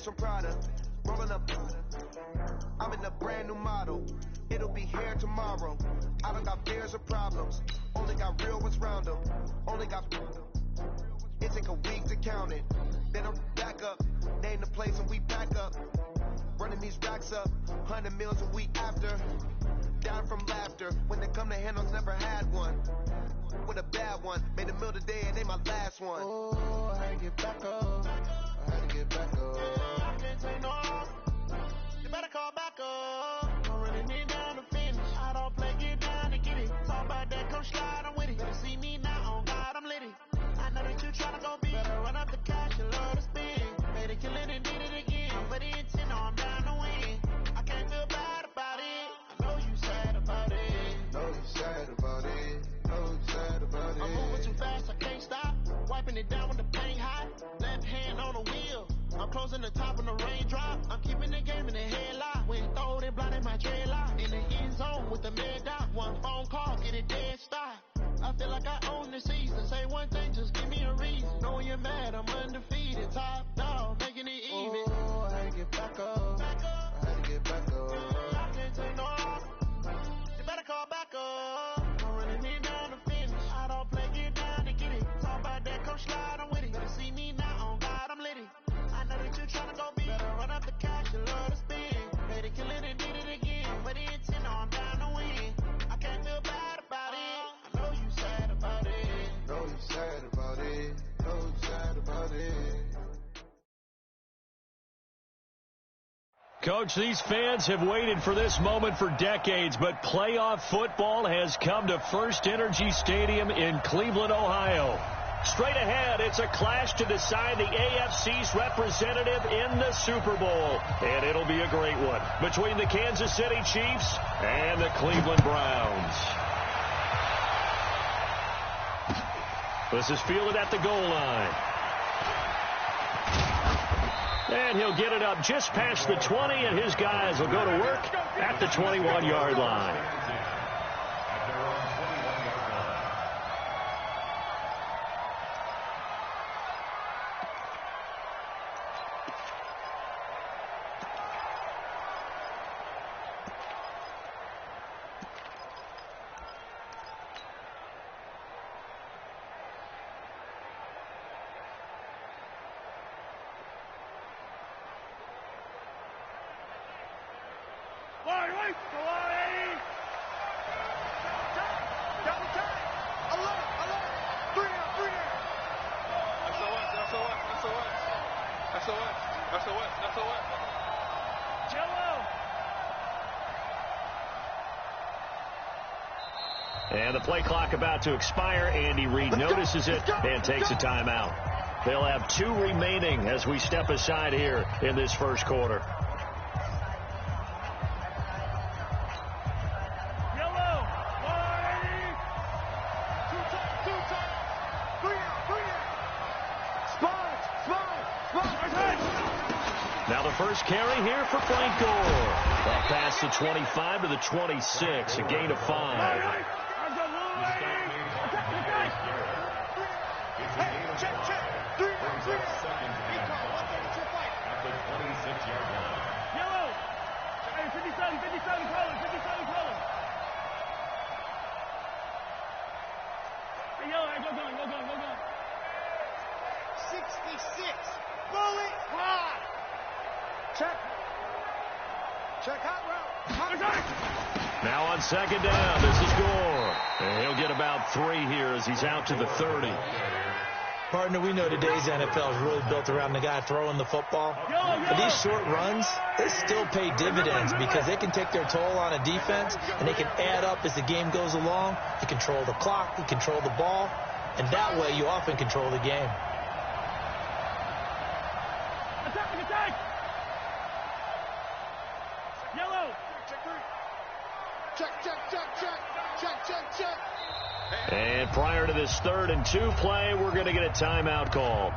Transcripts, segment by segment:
some Prada. Rolling up, I'm in a brand new model. It'll be here tomorrow. I don't got fears or problems. Only got real ones round them. Only got. It take a week to count it. Then I'm back up. Name the place and we back up. Running these racks up. 100 meals a week after. Down from laughter. When they come to handles, never had one. With a bad one. Made a meal today and ain't my last one. Oh, I had to get back up. I had to get back up. I can't take no. You better call back up. I'm running it down to finish. I don't play, get down to get it. Talk about that, come slide, I'm with it. Better see me now, on God, I'm litty. I know that you tryna go big. Better run up the cash, you love to spin. Made it, kill it, and did it again. But the intent, I'm down to win. I can't feel bad about it. I know you sad about it. Know you sad about it. Know you sad about it. I'm moving too fast, I can't stop. Wiping it down when the paint hot. Left hand on the wheel. I'm closing the top when the raindrop. I'm keeping the game in the headlock. When throwed it, blinded my dreadlock. In the end zone with the mid dot. One phone call, get it dead stop. I feel like I own the season. Say one thing, just give me a reason. Knowing you're mad, I'm undefeated. Top dog, making it even. Oh, I had to get back up. I had to get back up. I can't take no. You better call back up. I'm running it down to finish. I don't play, get down to get it. Talk about that, come slide, I'm with it. Better see me now, on God, I'm litty. I know that you tryna go big. Better run up the cash, you love to spin. Made it, kill it, and did it again. But the intent, I'm down to win. I can't feel bad about it. I know you sad about it. Know you sad about it. Know you sad about it. Coach, these fans have waited for this moment for decades, but playoff football has come to First Energy Stadium in Cleveland, Ohio. Straight ahead, it's a clash to decide the AFC's representative in the Super Bowl. And it'll be a great one between the Kansas City Chiefs and the Cleveland Browns. This is fielded at the goal line. And he'll get it up just past the 20, and his guys will go to work at the 21-yard line. And the play clock about to expire. Andy Reid notices it and takes a timeout. They'll have 2 remaining as we step aside here in this first quarter. Now the first carry here for Frank Gore. Up past the 25 to the 26, a gain of 5. Yellow. Hey, 57, color. Hey, yellow, hey, go gun. 66. Bullet hot. Check hot route. Now on second down, this is Gore. And he'll get about 3 here as he's out to the 30. Partner, we know today's NFL is really built around the guy throwing the football. But these short runs, they still pay dividends because they can take their toll on a defense, and they can add up as the game goes along. You control the clock, you control the ball, and that way you often control the game. Attack! Yellow! Check. And prior to this 3rd and 2 play, we're going to get a timeout call.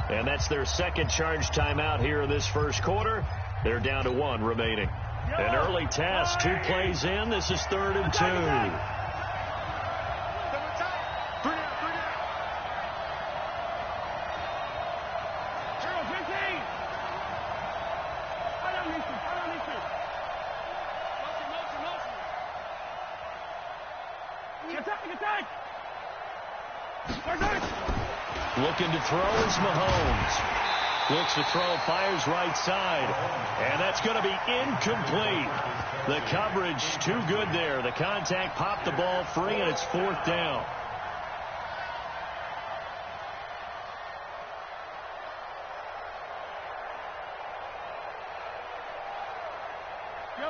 And that's their second charge timeout here in this first quarter. They're down to 1 remaining. An early test, 2 plays in. This is 3rd and 2. Attack! Looking to throw is Mahomes. Looks to throw, fires right side. And that's going to be incomplete. The coverage too good there. The contact popped the ball free, and it's 4th down.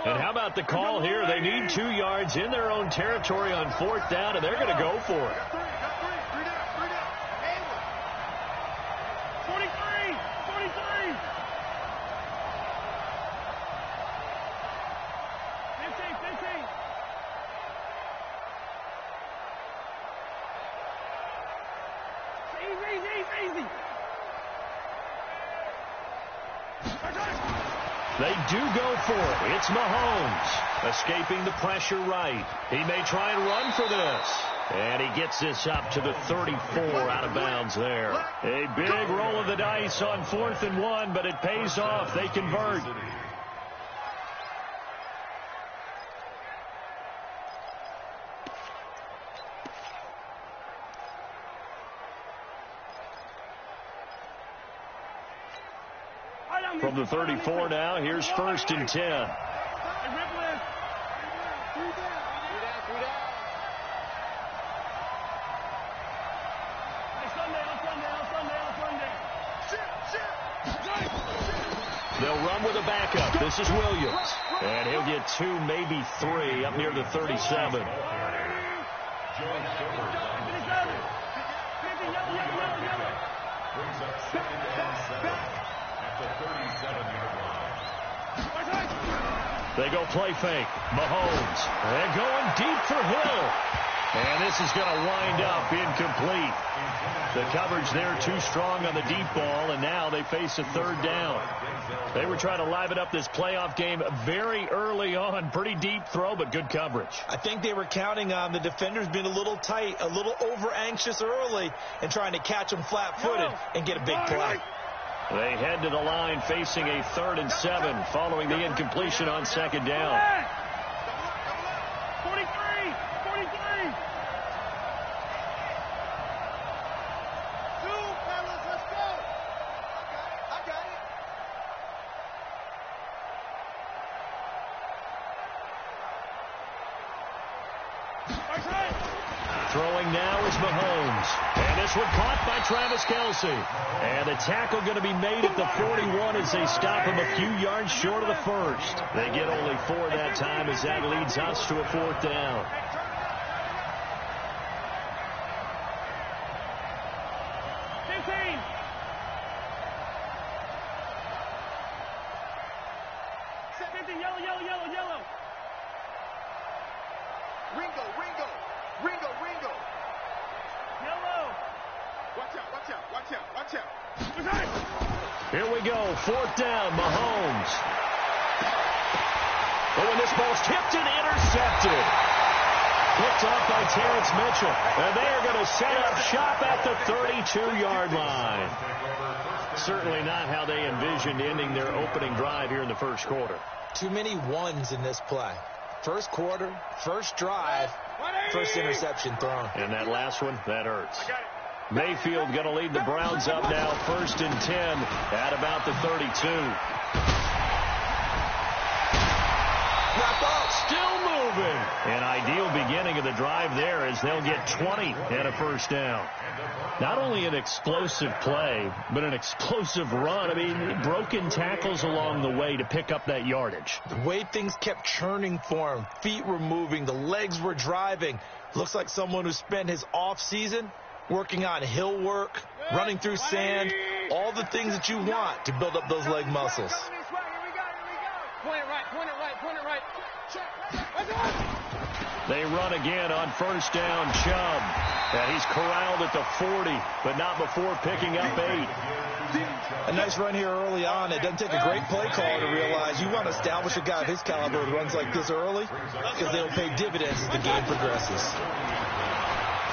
And how about the call here? They need 2 yards in their own territory on 4th down, and they're going to go for it. 43! 43! 15! Easy! They do go for it. It's Mahomes escaping the pressure right. He may try and run for this. And he gets this up to the 34 out of bounds there. A big roll of the dice on 4th and 1, but it pays off. They convert. From the 34 now, here's 1st and 10. They'll run with a backup. This is Williams. And he'll get 2, maybe 3, up near the 37. They go play fake. Mahomes. They're going deep for Hill. And this is going to wind up incomplete. The coverage there too strong on the deep ball, and now they face a 3rd down. They were trying to liven up this playoff game very early on. Pretty deep throw, but good coverage. I think they were counting on the defenders being a little tight, a little over-anxious early, and trying to catch them flat-footed and get a big play. They head to the line facing a 3rd and 7 following the incompletion on 2nd down. 43! Fellas, let's go. I got it. Throwing now is Mahomes. And this one caught by Travis Kelce. And the tackle going to be made at the 41 as they stop him a few yards short of the 1st. They get only 4 that time as that leads us to a 4th down. Yellow. Ringo. Yellow. Watch out. Here we go. 4th down, Mahomes. Oh, and this ball's tipped and intercepted. Picked off by Terrence Mitchell. And they are going to set up shop at the 32-yard line. Certainly not how they envisioned ending their opening drive here in the 1st quarter. Too many ones in this play. 1st quarter, 1st drive, 1st interception thrown. And that last one, that hurts. Mayfield going to lead the Browns up now, 1st and 10 at about the 32. Still moving. An ideal beginning of the drive there as they'll get 20 and a 1st down. Not only an explosive play, but an explosive run. I mean, broken tackles along the way to pick up that yardage. The way things kept churning for him, feet were moving, the legs were driving. Looks like someone who spent his off-season working on hill work, running through sand, all the things that you want to build up those leg muscles. Point it right. They run again on 1st down, Chubb. And he's corralled at the 40, but not before picking up 8. A nice run here early on. It doesn't take a great play caller to realize you want to establish a guy of his caliber who runs like this early because they'll pay dividends as the game progresses.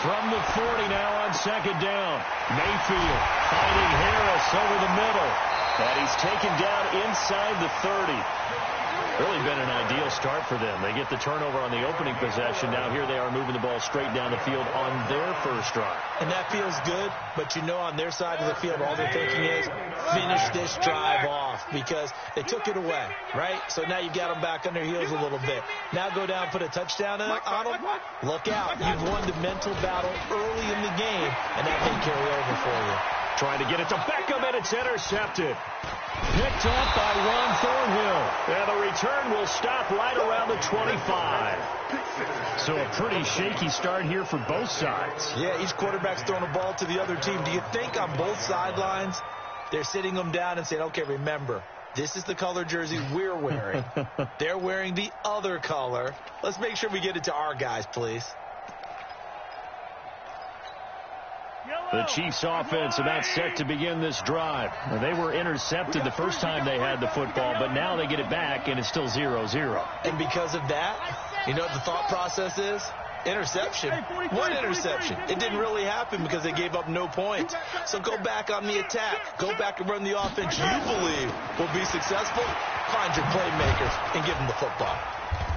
From the 40 now on 2nd down. Mayfield finding Harris over the middle. And he's taken down inside the 30. Really been an ideal start for them. They get the turnover on the opening possession. Now here they are moving the ball straight down the field on their first drive. And that feels good, but you know on their side of the field, all they're thinking is finish this drive off because they took it away, right? So now you got them back on their heels a little bit. Now go down, put a touchdown on them. Look out. You've won the mental battle early in the game, and that may carry over for you. Trying to get it to Beckham, and it's intercepted. Picked up by Ron Thornhill. And the return will stop right around the 25. So a pretty shaky start here for both sides. Yeah, each quarterback's throwing a ball to the other team. Do you think on both sidelines they're sitting them down and saying, okay, remember, this is the color jersey we're wearing. They're wearing the other color. Let's make sure we get it to our guys, please. The Chiefs offense about set to begin this drive. They were intercepted the first time they had the football, but now they get it back, and it's still 0-0. And because of that, you know what the thought process is? Interception. One interception. It didn't really happen because they gave up no points. So go back on the attack. Go back and run the offense you believe will be successful. Find your playmakers and give them the football.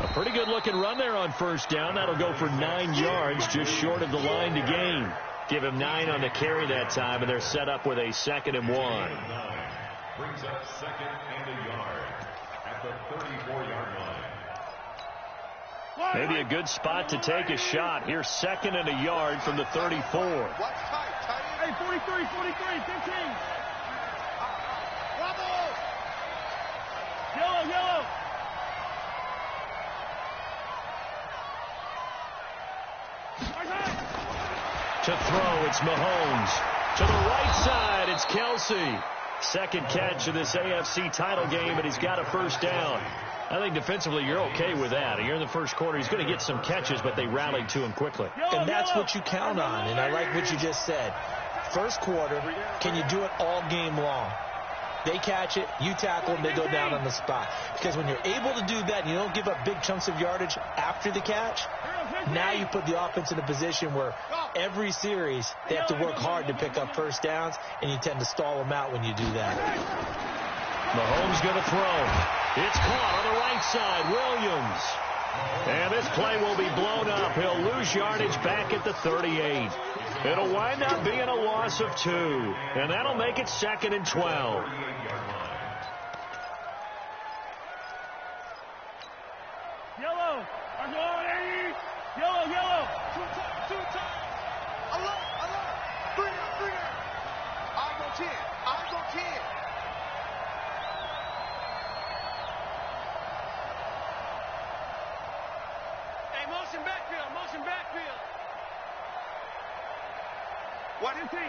A pretty good-looking run there on first down. That'll go for 9 yards, just short of the line to gain. Give him 9 on the carry that time, and they're set up with a 2nd and 1. Brings up 2nd and a yard at the 34-yard line. Maybe a good spot to take a shot. Here's 2nd and a yard from the 34. Hey, 43, 15. Yellow. To throw, it's Mahomes. To the right side, it's Kelsey. Second catch of this AFC title game, and he's got a first down. I think defensively you're okay with that. You're in the first quarter. He's going to get some catches, but they rallied to him quickly. And that's what you count on, and I like what you just said. First quarter, can you do it all game long? They catch it, you tackle them, they go down on the spot. Because when you're able to do that and you don't give up big chunks of yardage after the catch, now you put the offense in a position where every series they have to work hard to pick up first downs, and you tend to stall them out when you do that. Mahomes going to throw. It's caught on the right side. Williams. And this play will be blown up. He'll lose yardage back at the 38. It'll wind up being a loss of 2. And that'll make it 2nd and 12. Yellow. Yellow. Two times. Allah. Bring it. Eyes on 10. Hey, motion backfield. What is he?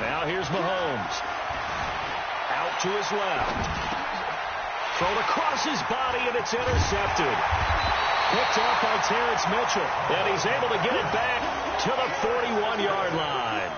Now here's Mahomes. Out to his left. Thrown across his body, and it's intercepted. Picked off by Terrence Mitchell. And he's able to get it back to the 41-yard line.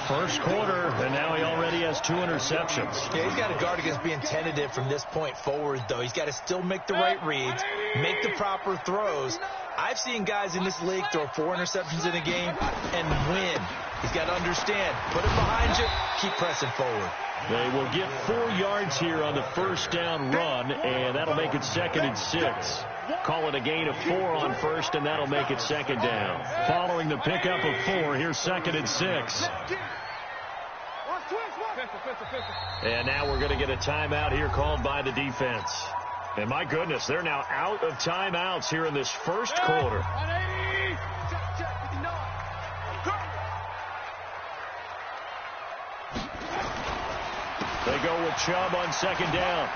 First quarter, and now he already has 2 interceptions. Yeah, he's got to guard against being tentative from this point forward, though. He's got to still make the right reads, make the proper throws. I've seen guys in this league throw 4 interceptions in a game and win. He's got to understand, put it behind you, keep pressing forward. They will get 4 yards here on the first down run, and that'll make it 2nd and 6. Call it a gain of 4 on first, and that'll make it 2nd down. Following the pickup of 4, here's 2nd and 6. And now we're going to get a timeout here called by the defense. And my goodness, they're now out of timeouts here in this first quarter. They go with Chubb on 2nd down.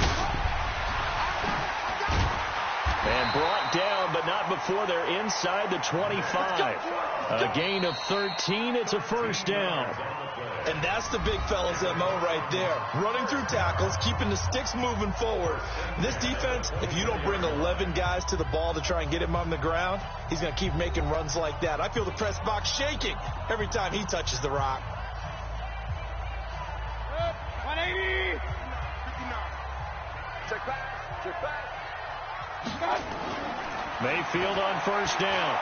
And brought down, but not before they're inside the 25. A gain of 13. It's a first down. And that's the big fella's MO right there. Running through tackles, keeping the sticks moving forward. This defense, if you don't bring 11 guys to the ball to try and get him on the ground, he's going to keep making runs like that. I feel the press box shaking every time he touches the rock. 180. 59. Check back. Mayfield on first down.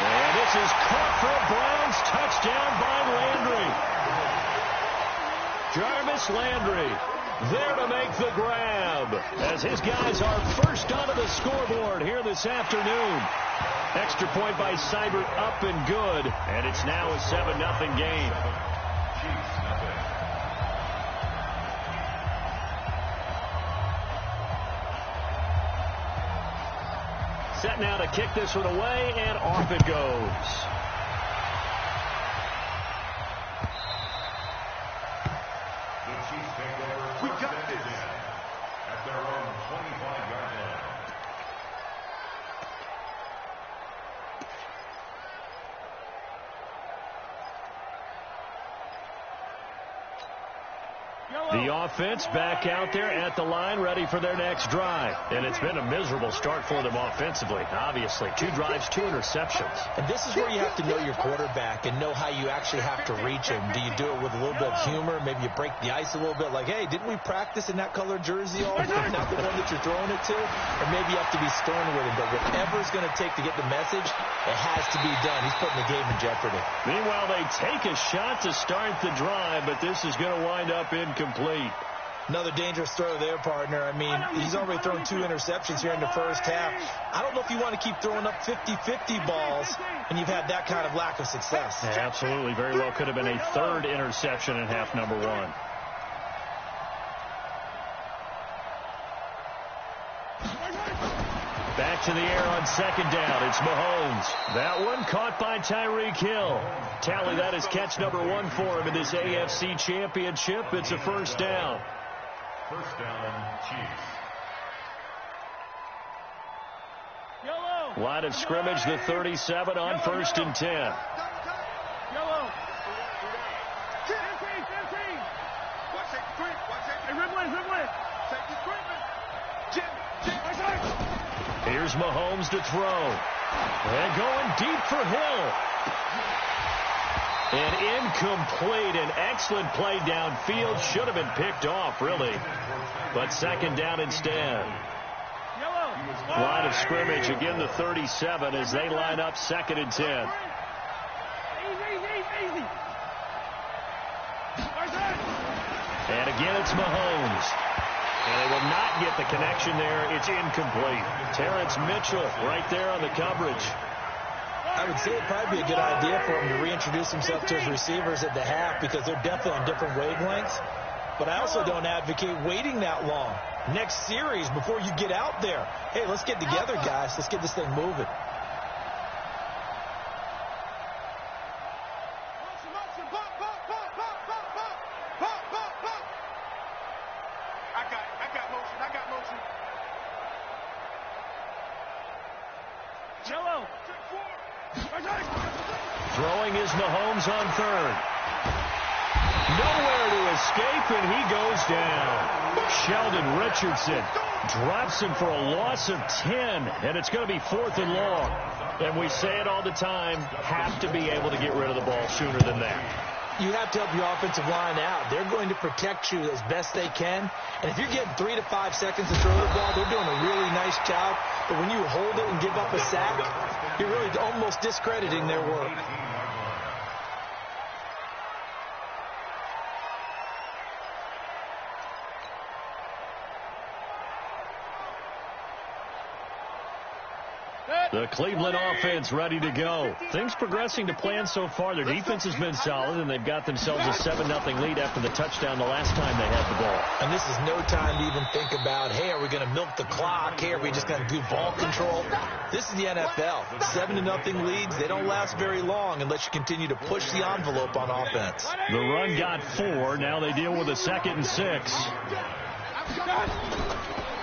And this is caught for a Browns touchdown by Landry. Jarvis Landry there to make the grab as his guys are first onto the scoreboard here this afternoon. Extra point by Seibert up and good, and it's now a 7-0 game. Set now to kick this one away, and off it goes. The Chiefs take over. We got this. At their own 25-yard line. The offense back out there at the line, ready for their next drive. And it's been a miserable start for them offensively, obviously. 2 drives, 2 interceptions. And this is where you have to know your quarterback and know how you actually have to reach him. Do you do it with a little bit of humor? Maybe you break the ice a little bit, like, hey, didn't we practice in that colored jersey all week? Not the one that you're throwing it to? Or maybe you have to be stern with him. But whatever it's going to take to get the message, it has to be done. He's putting the game in jeopardy. Meanwhile, they take a shot to start the drive, but this is going to wind up incomplete. Another dangerous throw there, partner. I mean, he's already thrown 2 interceptions here in the first half. I don't know if you want to keep throwing up 50-50 balls, and you've had that kind of lack of success. Yeah, absolutely. Very well could have been a 3rd interception in half number 1. Back to the air on 2nd down. It's Mahomes. That one caught by Tyreek Hill. Tally that is catch number 1 for him in this AFC Championship. It's a first down. First down, Chiefs. Yellow. Line of scrimmage, the 37 on 1st and 10. Yellow. 15. Watch safety screen. Watch safety. Hey, Ridley. Safety screen. Jim. Here's Mahomes to throw. And going deep for Hill. And incomplete. An excellent play downfield. Should have been picked off, really. But 2nd down instead. Yellow. Line of scrimmage, again the 37 as they line up 2nd and 10. Easy. And again it's Mahomes. And they will not get the connection there. It's incomplete. Terrence Mitchell right there on the coverage. I would say it'd probably be a good idea for him to reintroduce himself to his receivers at the half because they're definitely on different wavelengths. But I also don't advocate waiting that long. Next series before you get out there. Hey, let's get together, guys. Let's get this thing moving. I got motion. Yellow. Throwing is Mahomes on 3rd. Nowhere to escape, and he goes down. Sheldon Richardson drops him for a loss of 10, and it's going to be 4th and long. And we say it all the time, have to be able to get rid of the ball sooner than that. You have to help your offensive line out. They're going to protect you as best they can. And if you're getting 3 to 5 seconds to throw the ball, they're doing a really nice job. But when you hold it and give up a sack, you're really almost discrediting their work. The Cleveland offense ready to go. Things progressing to plan so far. Their defense has been solid, and they've got themselves a 7-0 lead after the touchdown the last time they had the ball. And this is no time to even think about, hey, are we going to milk the clock? Hey, are we just going to do ball control? This is the NFL. 7-0 leads, they don't last very long unless you continue to push the envelope on offense. The run got 4. Now they deal with a 2nd and 6.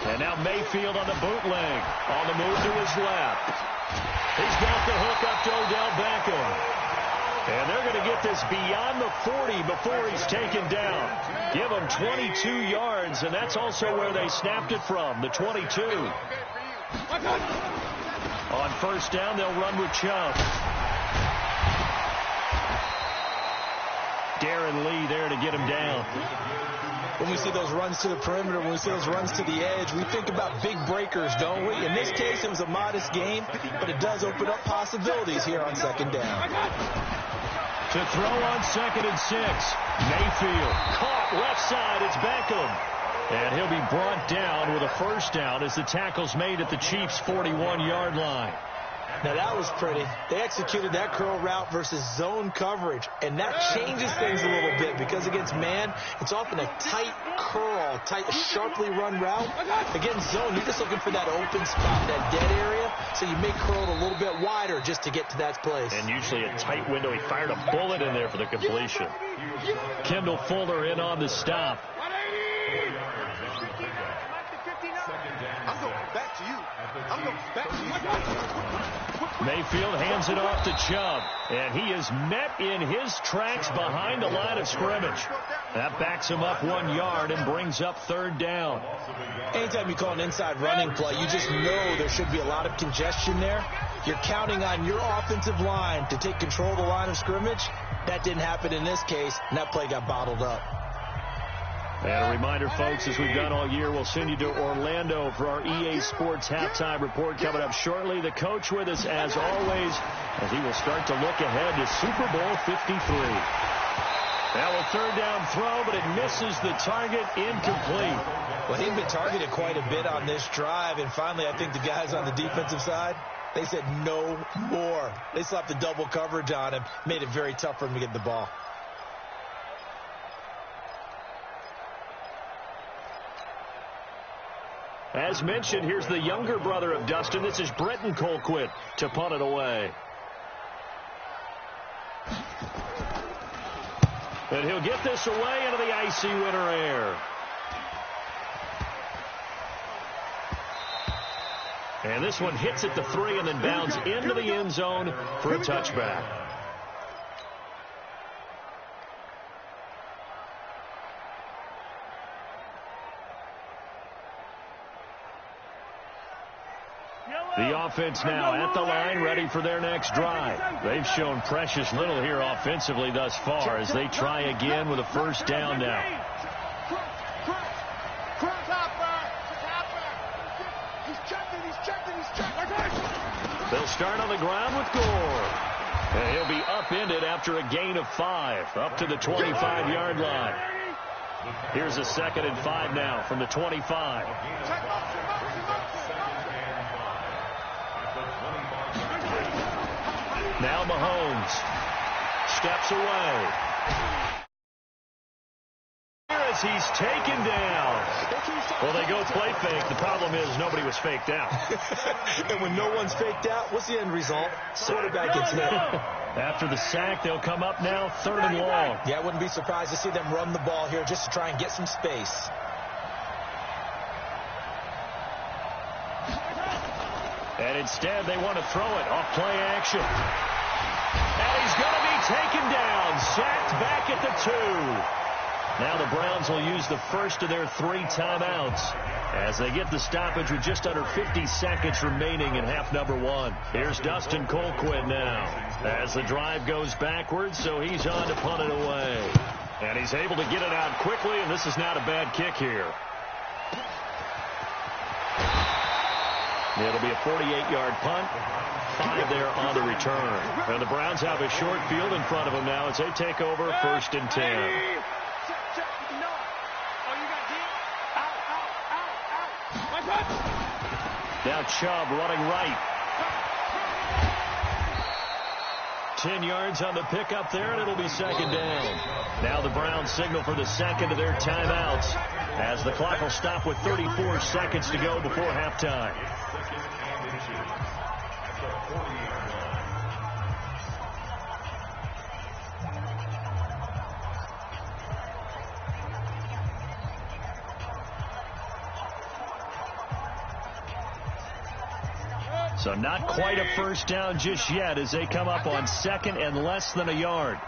And now Mayfield on the bootleg. On the move to his left. He's got the hook up to Odell Beckham. And they're going to get this beyond the 40 before he's taken down. Give him 22 yards, and that's also where they snapped it from, the 22. On 1st down, they'll run with Chubb. Darren Lee there to get him down. When we see those runs to the perimeter, when we see those runs to the edge, we think about big breakers, don't we? In this case, it was a modest game, but it does open up possibilities here on 2nd down. To throw on 2nd and 6. Mayfield caught left side. It's Beckham. And he'll be brought down with a first down as the tackle's made at the Chiefs' 41-yard line. Now, that was pretty. They executed that curl route versus zone coverage, and that changes things a little bit because against man, it's often a tight curl, sharply run route. Against zone, you're just looking for that open spot, that dead area, so you make curl a little bit wider just to get to that place. And usually a tight window. He fired a bullet in there for the completion. Kendall Fuller in on the stop. I'm going back to you. I'm going back to you. Mayfield hands it off to Chubb, and he is met in his tracks behind the line of scrimmage. That backs him up 1 yard and brings up 3rd down. Anytime you call an inside running play, you just know there should be a lot of congestion there. You're counting on your offensive line to take control of the line of scrimmage. That didn't happen in this case, and that play got bottled up. And a reminder, folks, as we've done all year, we'll send you to Orlando for our EA Sports halftime report coming up shortly. The coach with us, as always, as he will start to look ahead to Super Bowl 53. Now a 3rd down throw, but it misses the target, incomplete. Well, he'd been targeted quite a bit on this drive, and finally I think the guys on the defensive side, they said no more. They slapped the double coverage on him, made it very tough for him to get the ball. As mentioned, here's the younger brother of Dustin. This is Brenton Colquitt to punt it away. And he'll get this away into the icy winter air. And this one hits at the 3 and then bounds into the end zone for a touchback. The offense now at the line, ready for their next drive. They've shown precious little here offensively thus far as they try again with a first down now. They'll start on the ground with Gore. And he'll be upended after a gain of 5, up to the 25-yard line. Here's a 2nd and 5 now from the 25. Now Mahomes steps away. As he's taken down. Well, they go play fake. The problem is nobody was faked out. And when no one's faked out, what's the end result? Quarterback gets hit. After the sack, they'll come up now 3rd and long. Yeah, I wouldn't be surprised to see them run the ball here just to try and get some space. And instead, they want to throw it off play action. And he's going to be taken down, sacked back at the 2. Now the Browns will use the first of their 3 timeouts as they get the stoppage with just under 50 seconds remaining in half number 1. Here's Dustin Colquitt now as the drive goes backwards, so he's on to punt it away. And he's able to get it out quickly, and this is not a bad kick here. It'll be a 48-yard punt, 5 there on the return. And the Browns have a short field in front of them now as they take over 1st and 10. Now Chubb running right. 10 yards on the pickup there, and it'll be 2nd down. Now the Browns signal for the 2nd of their timeouts as the clock will stop with 34 seconds to go before halftime. So not quite a first down just yet as they come up on 2nd and less than a yard.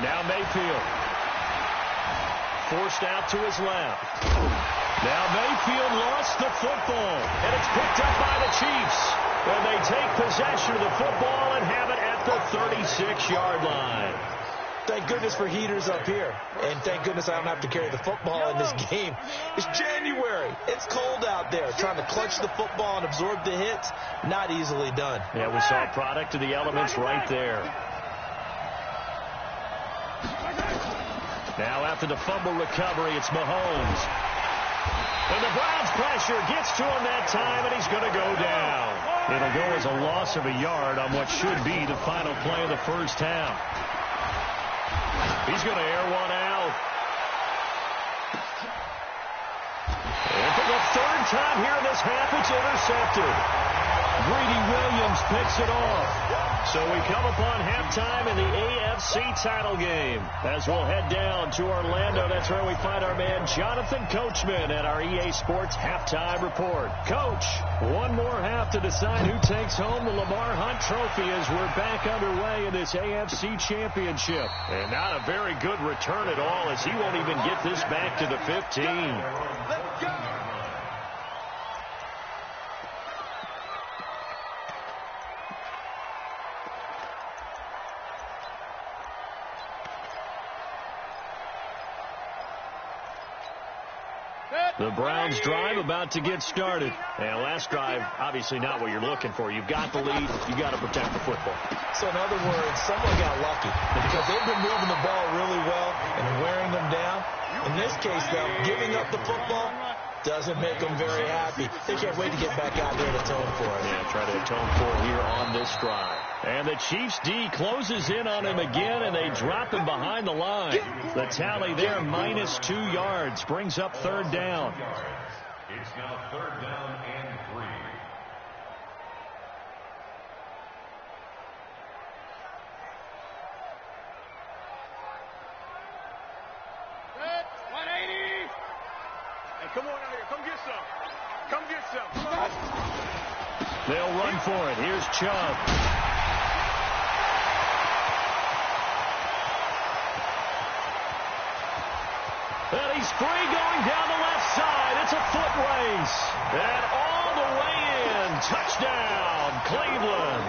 Now Mayfield. Forced out to his left. Now Mayfield lost the football, and it's picked up by the Chiefs. And they take possession of the football and have it at the 36-yard line. Thank goodness for heaters up here. And thank goodness I don't have to carry the football in this game. It's January. It's cold out there. Trying to clutch the football and absorb the hits, not easily done. Yeah, we saw a product of the elements right there. Now after the fumble recovery, it's Mahomes. And the Browns pressure gets to him that time, and he's going to go down. It'll go as a loss of a yard on what should be the final play of the first half. He's going to air one out. And for the third time here in this half, it's intercepted. Greedy Williams picks it off. So we come upon halftime in the AFC title game. As we'll head down to Orlando, that's where we find our man Jonathan Coachman at our EA Sports Halftime Report. Coach, one more half to decide who takes home the Lamar Hunt Trophy as we're back underway in this AFC Championship. And not a very good return at all, as he won't even get this back to the 15. Let's go. The Browns drive about to get started. And last drive, obviously not what you're looking for. You've got the lead. You've got to protect the football. So in other words, someone got lucky because they've been moving the ball really well and wearing them down. In this case, though, giving up the football doesn't make them very happy. They can't wait to get back out there to atone for it. Yeah, try to atone for it here on this drive. And the Chiefs D closes in on him again, and they drop him behind the line. The tally there, -2 yards, brings up third down. It's now third down and 3. Come on out here. Come get some. Come get some. They'll run for it. Here's Chubb. And he's free going down the left side. It's a foot race. And all the way in. Touchdown, Cleveland.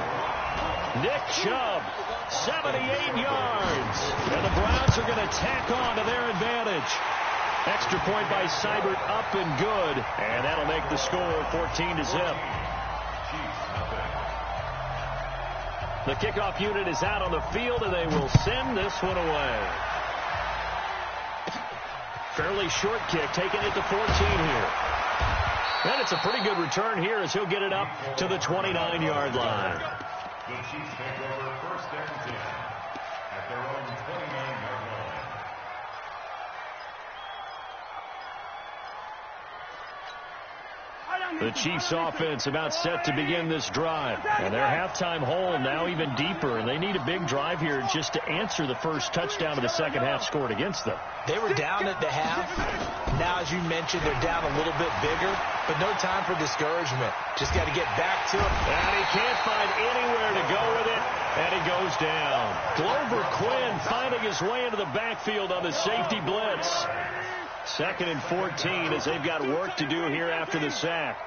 Nick Chubb, 78 yards. And the Browns are going to tack on to their advantage. Extra point by Seibert, up and good. And that'll make the score 14-0. The kickoff unit is out on the field, and they will send this one away. Fairly short kick, taking it to 14 here. And it's a pretty good return here as he'll get it up to the 29-yard line. The Chiefs take over first and 10 at their own 29-yard line. The Chiefs offense about set to begin this drive. And their halftime hole now even deeper. And they need a big drive here just to answer the first touchdown of the second half scored against them. They were down at the half. Now, as you mentioned, they're down a little bit bigger. But no time for discouragement. Just got to get back to it. And he can't find anywhere to go with it. And he goes down. Glover Quinn finding his way into the backfield on the safety blitz. Second and 14 as they've got work to do here after the sack.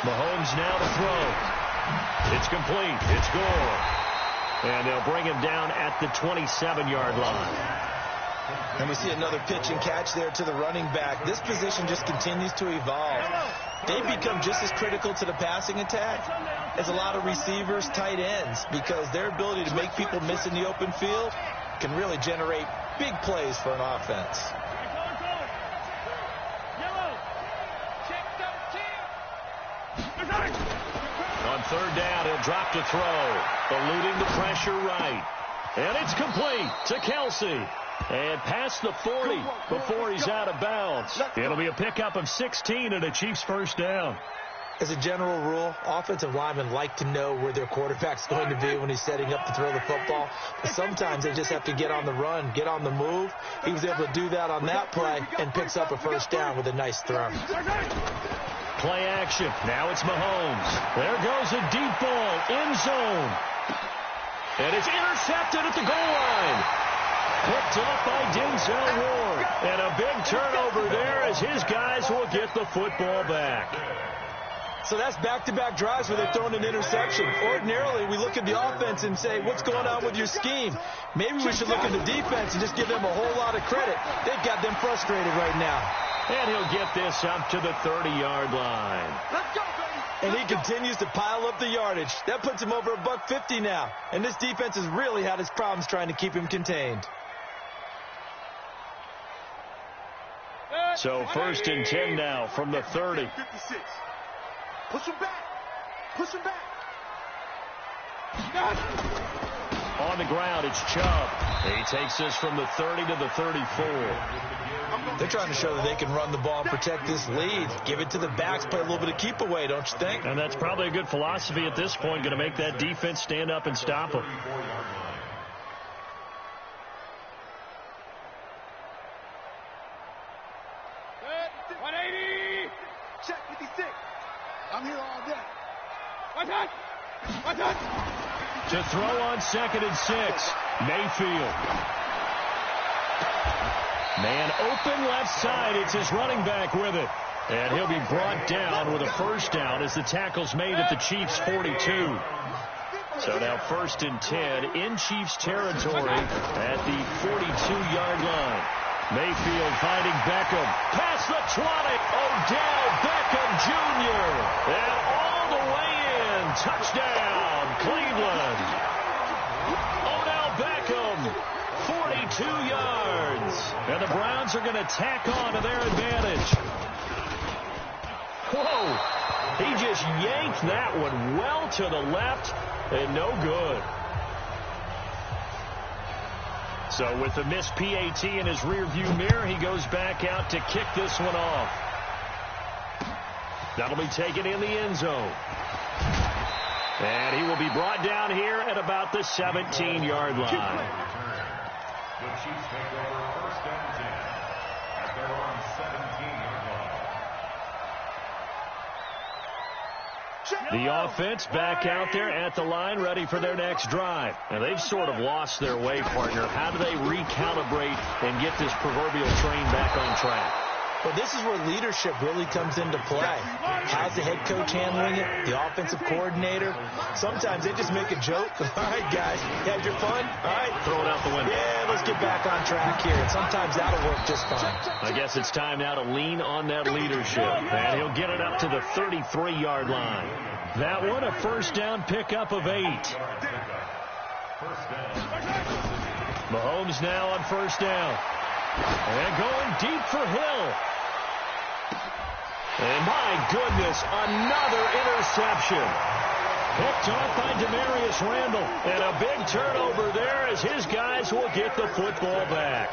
Mahomes now to throw. It's complete. It's Gore. And they'll bring him down at the 27-yard line. And we see another pitch and catch there to the running back. This position just continues to evolve. They become just as critical to the passing attack as a lot of receivers, tight ends, because their ability to make people miss in the open field can really generate big plays for an offense. On third down, he'll drop to throw, eluding the pressure right. And it's complete to Kelce. And past the 40 before he's out of bounds. It'll be a pickup of 16 and a Chiefs first down. As a general rule, offensive linemen like to know where their quarterback's going to be when he's setting up to throw the football. But sometimes they just have to get on the run, get on the move. He was able to do that on that play and picks up a first down with a nice throw. Play action. Now it's Mahomes. There goes a deep ball, end zone. And it's intercepted at the goal line. Picked off by Denzel Ward. And a big turnover there as his guys will get the football back. So that's back-to-back drives where they're throwing an interception. Ordinarily, we look at the offense and say, what's going on with your scheme? Maybe we should look at the defense and just give them a whole lot of credit. They've got them frustrated right now. And he'll get this up to the 30-yard line. Let's go, baby. And he continues to pile up the yardage. That puts him over $150 now. And this defense has really had its problems trying to keep him contained. So 1st and 10 now from the 30. 56. Push him back. Push him back. On the ground, it's Chubb. He takes this from the 30 to the 34. They're trying to show that they can run the ball and protect this lead. Give it to the backs, play a little bit of keep away, don't you think? And that's probably a good philosophy at this point, going to make that defense stand up and stop them. Check 56. I'm here all day. To throw on 2nd and 6, Mayfield. Man open left side. It's his running back with it. And he'll be brought down with a first down as the tackle's made at the Chiefs' 42. So now 1st and 10 in Chiefs territory at the 42-yard line. Mayfield finding Beckham. Past the 20. Odell Beckham Jr. And all the way in. Touchdown, Cleveland. Odell Beckham, 42 yards. And the Browns are going to tack on to their advantage. Whoa. He just yanked that one well to the left and no good. So with the missed PAT in his rearview mirror, he goes back out to kick this one off. That'll be taken in the end zone. And he will be brought down here at about the 17-yard line. The Chiefs take over 1st and 10 at their own 17-yard line. The offense back out there at the line, ready for their next drive. And they've sort of lost their way, partner. How do they recalibrate and get this proverbial train back on track? Well, this is where leadership really comes into play. How's the head coach handling it? The offensive coordinator? Sometimes they just make a joke. All right, guys, you had your fun? All right. Throw it out the window. Yeah, let's get back on track here. And sometimes that'll work just fine. I guess it's time now to lean on that leadership. And he'll get it up to the 33-yard line. That one, a first down pickup of 8. Mahomes now on first down. And going deep for Hill. And my goodness, another interception. Picked off by Demarius Randall. And a big turnover there as his guys will get the football back.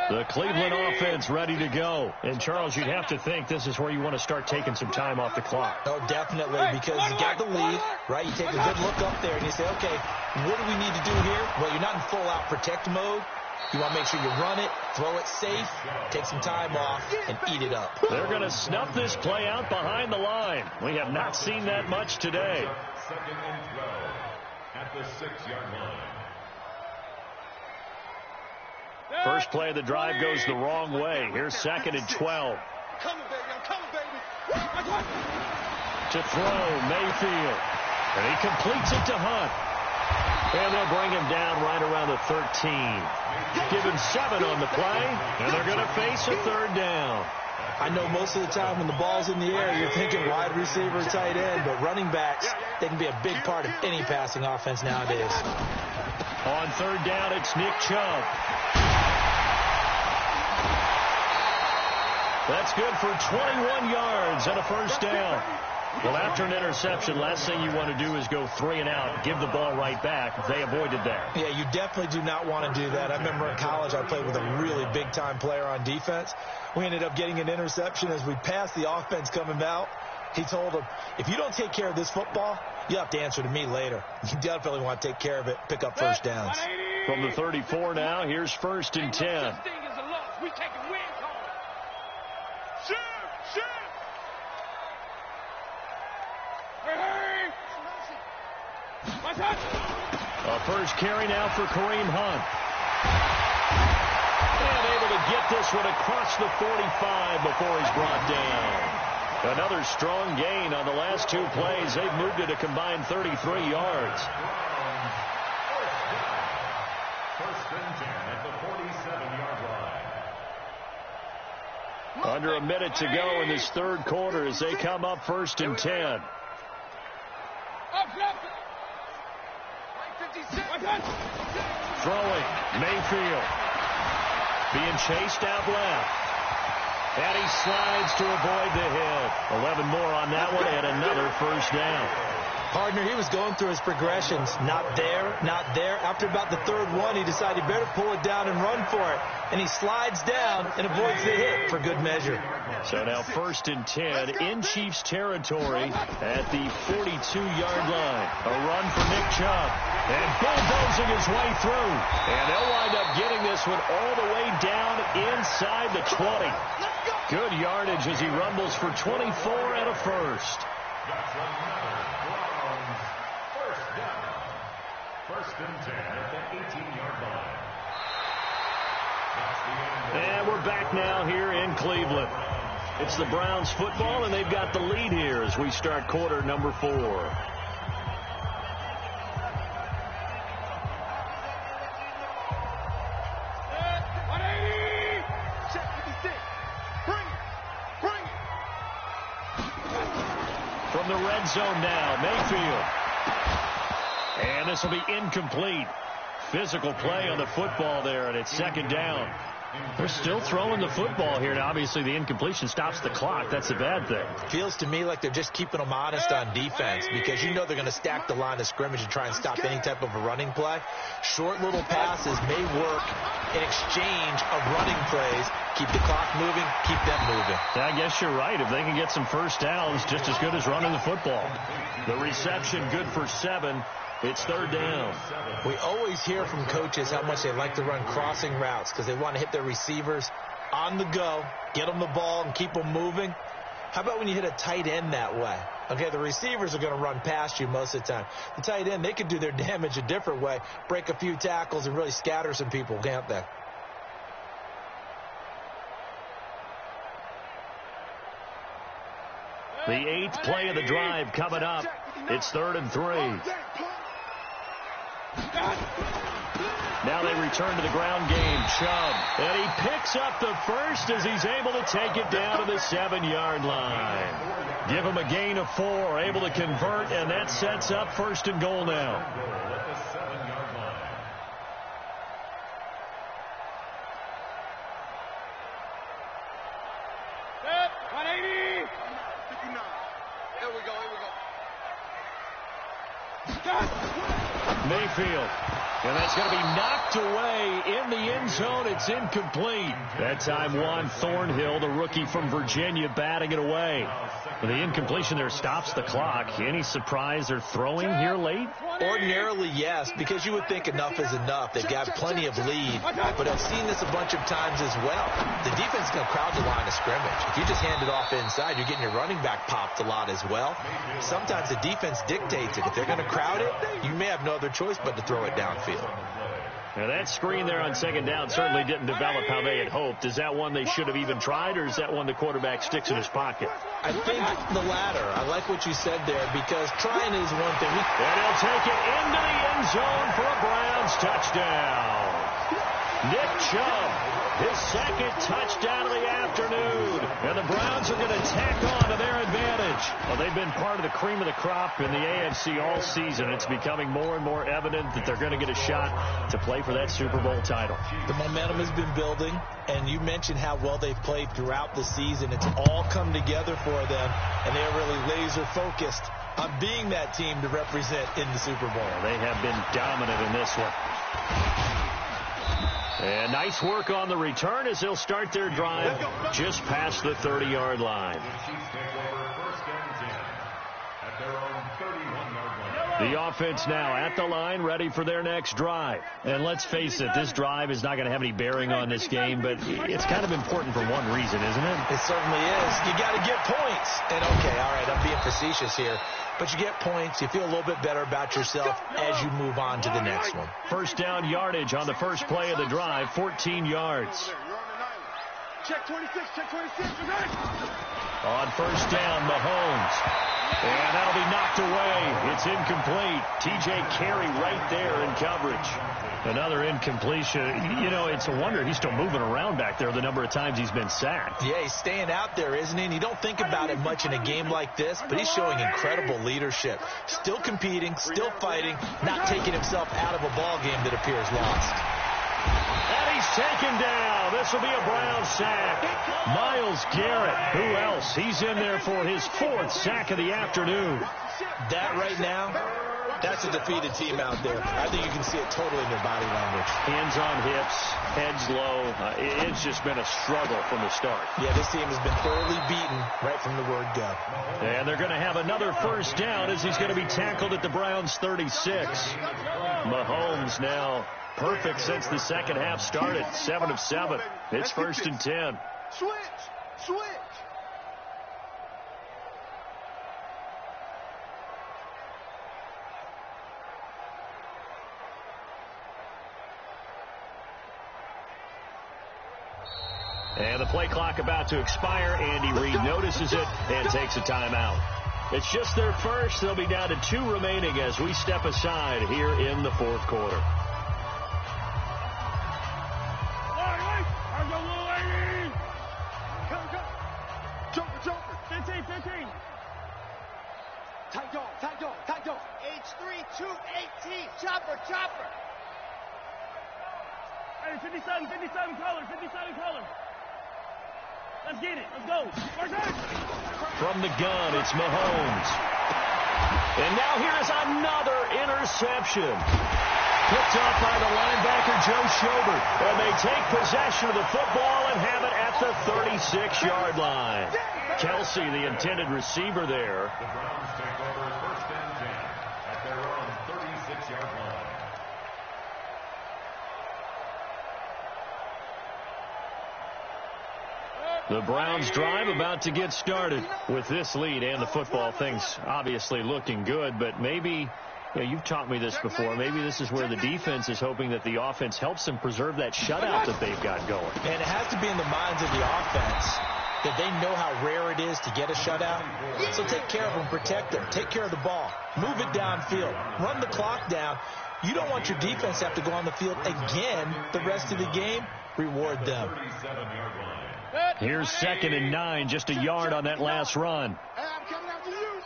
The Cleveland offense ready to go. And, Charles, you'd have to think this is where you want to start taking some time off the clock. Oh, definitely, because you got the lead, right? You take a good look up there and you say, okay, what do we need to do here? Well, you're not in full-out protect mode. You want to make sure you run it, throw it safe, take some time off, and eat it up. They're going to snuff this play out behind the line. We have not seen that much today. 2nd and 12 at the 6-yard line. First play of the drive goes the wrong way. Here's 2nd and 12. Coming, baby. I'm coming, baby. To throw, Mayfield. And he completes it to Hunt. And they'll bring him down right around the 13. Give him 7 on the play, and they're going to face a 3rd down. I know most of the time when the ball's in the air, you're thinking wide receiver, tight end, but running backs, they can be a big part of any passing offense nowadays. On 3rd down, it's Nick Chubb. That's good for 21 yards and a first down. Well, after an interception, last thing you want to do is go 3 and out, give the ball right back. They avoided that. Yeah, you definitely do not want to do that. I remember in college I played with a really big-time player on defense. We ended up getting an interception as we passed the offense coming out. He told him, if you don't take care of this football, you have to answer to me later. You definitely want to take care of it, pick up first downs. From the 34 now, here's 1st and 10. A first carry now for Kareem Hunt. And able to get this one across the 45 before he's brought down. Another strong gain on the last two plays. They've moved it a combined 33 yards. First and 10 at the 47-yard line. Under a minute to go in this third quarter as they come up first and 10. Throwing, Mayfield. Being chased out left. And he slides to avoid the hit. 11 more on that one and another first down. Partner, he was going through his progressions. Not there, not there. After about the third one, he decided he better pull it down and run for it. And he slides down and avoids the hit for good measure. So now first and 10 in Chiefs territory at the 42-yard line. A run for Nick Chubb. And bulldozing his way through. And they'll wind up getting this one all the way down inside the 20. Good yardage as he rumbles for 24 and a first. That's another Browns first down. First and 10 at the 18-yard line. And we're back now here in Cleveland. It's the Browns football, and they've got the lead here as we start quarter number 4. From the red zone now, Mayfield. And this will be incomplete. Physical play on the football there, and it's second down. They're still throwing the football here, and obviously the incompletion stops the clock. That's a bad thing. Feels to me like they're just keeping them honest on defense because you know they're going to stack the line of scrimmage and try and stop any type of a running play. Short little passes may work in exchange of running plays. Keep the clock moving, keep them moving. I guess you're right. If they can get some first downs, just as good as running the football. The reception good for 7. It's third down. We always hear from coaches how much they like to run crossing routes because they want to hit their receivers on the go, get them the ball, and keep them moving. How about when you hit a tight end that way? Okay, the receivers are going to run past you most of the time. The tight end, they could do their damage a different way, break a few tackles, and really scatter some people, can't they? The 8th play of the drive coming up. It's 3rd and 3. Now they return to the ground game. Chubb. And he picks up the first as he's able to take it down to the 7-yard line. Give him a gain of 4. Able to convert, and that sets up 1st and goal now. Mayfield. And that's going to be knocked away in the end zone. It's incomplete. That time Juan Thornhill, the rookie from Virginia, batting it away. But the incompletion there stops the clock. Any surprise they're throwing here late? Ordinarily, yes, because you would think enough is enough. They've got plenty of lead, but I've seen this a bunch of times as well. The defense is going to crowd the line of scrimmage. If you just hand it off inside, you're getting your running back popped a lot as well. Sometimes the defense dictates it. If they're going to crowd it, you may have no other choice but to throw it downfield. Now that screen there on second down certainly didn't develop how they had hoped. Is that one they should have even tried, or is that one the quarterback sticks in his pocket? I think the latter. I like what you said there, because trying is one thing. And he'll take it into the end zone for a Browns touchdown. Nick Chubb, his second touchdown of the afternoon. And the Browns are going to tack on to their advantage. Well, they've been part of the cream of the crop in the AFC all season. It's becoming more and more evident that they're going to get a shot to play for that Super Bowl title. The momentum has been building, and you mentioned how well they've played throughout the season. It's all come together for them, and they're really laser focused on being that team to represent in the Super Bowl. They have been dominant in this one. And nice work on the return as they'll start their drive just past the 30-yard line. The offense now at the line, ready for their next drive. And let's face it, this drive is not going to have any bearing on this game, but it's kind of important for one reason, isn't it? It certainly is. You got to get points. And, okay, all right, I'm being facetious here. But you get points, you feel a little bit better about yourself as you move on to the next one. First down yardage on the first play of the drive, 14 yards. Check 26, check 26. On first down, Mahomes. And that'll be knocked away. It's incomplete. T.J. Carey right there in coverage. Another incompletion. You know, it's a wonder he's still moving around back there the number of times he's been sacked. Yeah, he's staying out there, isn't he? And you don't think about it much in a game like this, but he's showing incredible leadership. Still competing, still fighting, not taking himself out of a ball game that appears lost. And he's taken down. This will be a Brown sack. Myles Garrett. Who else? He's in there for his 4th sack of the afternoon. That right now, that's a defeated team out there. I think you can see it totally in their body language. Hands on hips, heads low. It's just been a struggle from the start. Yeah, this team has been thoroughly beaten right from the word go. And they're going to have another first down as he's going to be tackled at the Browns' 36. Mahomes now perfect since the second half started. 7 of 7. It's first and 10. Switch. And the play clock about to expire. Andy Reid notices it and takes a timeout. It's just their first. They'll be down to 2 remaining as we step aside here in the 4th quarter. Jumper. 15. Tight dog. H3, 218. Chopper. Hey, 57 color. Let's get it. Let's go. From the gun, it's Mahomes. And now here's another interception. Picked off by the linebacker, Joe Schobert. And they take possession of the football and have it at the 36-yard line. Kelsey, the intended receiver there. The Browns take over first and 10 at their own 36-yard line. The Browns drive about to get started. With this lead and the football, things obviously looking good, but maybe, you've taught me this before, maybe this is where the defense is hoping that the offense helps them preserve that shutout that they've got going. And it has to be in the minds of the offense that they know how rare it is to get a shutout. So take care of them, protect them, take care of the ball, move it downfield, run the clock down. You don't want your defense to have to go on the field again the rest of the game. Reward them. Here's 2nd and 9, just a yard on that last run. Hey, I'm coming after you.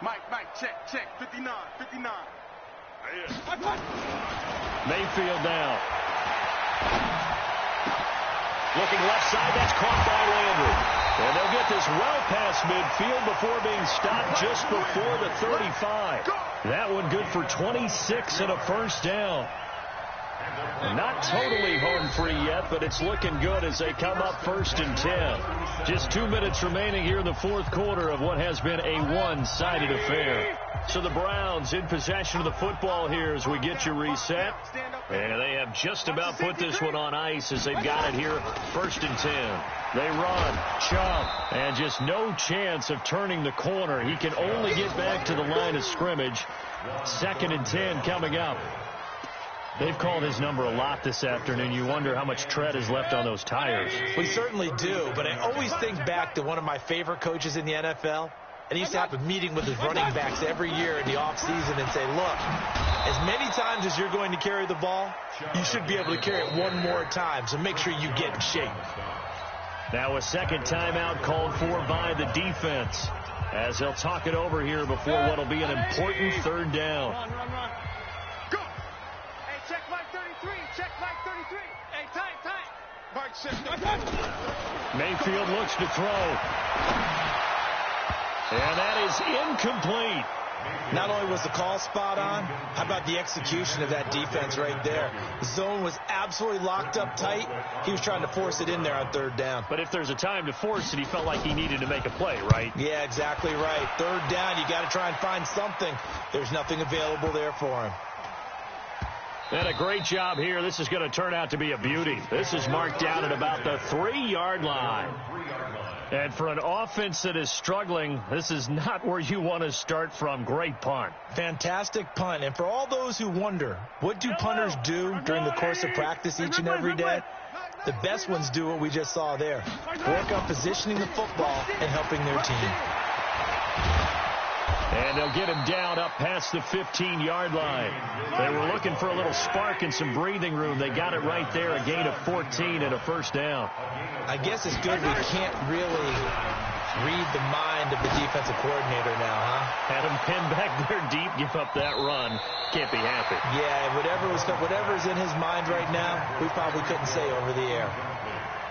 Mike, check. 59. Mayfield now. Looking left side, that's caught by Landry. And they'll get this well past midfield before being stopped just before the 35. That one good for 26 and a first down. Not totally home free yet, but it's looking good as they come up first and 10. Just 2 minutes remaining here in the 4th quarter of what has been a one-sided affair. So the Browns in possession of the football here as we get you reset. And they have just about put this one on ice as they've got it here first and 10. They run, chomp, and just no chance of turning the corner. He can only get back to the line of scrimmage. 2nd and 10 coming up. They've called his number a lot this afternoon. You wonder how much tread is left on those tires. We certainly do, but I always think back to one of my favorite coaches in the NFL. And he used to have a meeting with his running backs every year in the offseason and say, look, as many times as you're going to carry the ball, you should be able to carry it one more time, so make sure you get in shape. Now a second timeout called for by the defense as they'll talk it over here before what will be an important 3rd down. Run. Go. Hey, check Mike 33. Hey, tight. Mike says, Mayfield looks to throw. And that is incomplete. Not only was the call spot on, how about the execution of that defense right there? The zone was absolutely locked up tight. He was trying to force it in there on third down. But if there's a time to force it, he felt like he needed to make a play, right? Yeah, exactly right. Third down, you got to try and find something. There's nothing available there for him. And a great job here. This is going to turn out to be a beauty. This is marked down at about the 3-yard line. And for an offense that is struggling, this is not where you want to start from. Great punt. Fantastic punt. And for all those who wonder, what do punters do during the course of practice each and every day? The best ones do what we just saw there. Work on positioning the football and helping their team. And they'll get him down up past the 15-yard line. They were looking for a little spark and some breathing room. They got it right there, a gain of 14 and a first down. I guess it's good we can't really read the mind of the defensive coordinator now, huh? Had him pinned back there deep, give up that run. Can't be happy. Yeah, whatever's in his mind right now, we probably couldn't say over the air.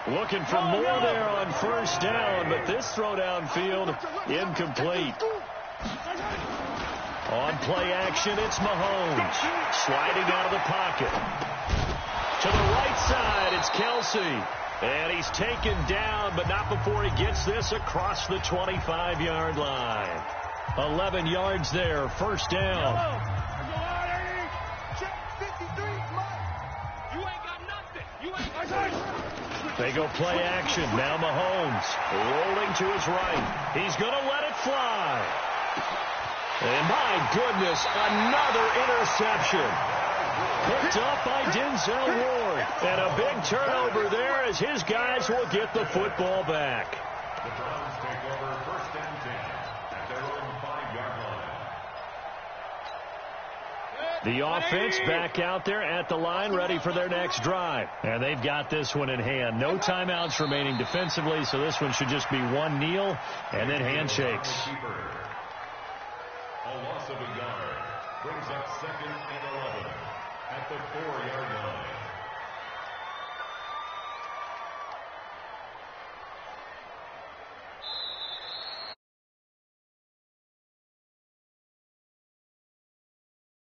Looking for more there on first down, but this throw downfield incomplete. On play action, it's Mahomes. Sliding out of the pocket. To the right side, it's Kelsey. And he's taken down, but not before he gets this across the 25-yard line. 11 yards there, first down. They go play action. Now Mahomes rolling to his right. He's going to let it fly. And my goodness, another interception. Picked up by Denzel Ward. And a big turnover there as his guys will get the football back. The Browns take over first and 10 at their own 5-yard line. The offense back out there at the line, ready for their next drive. And they've got this one in hand. No timeouts remaining defensively, so this one should just be one kneel and then handshakes. A loss of a yard brings up second and 11 at the 4-yard line.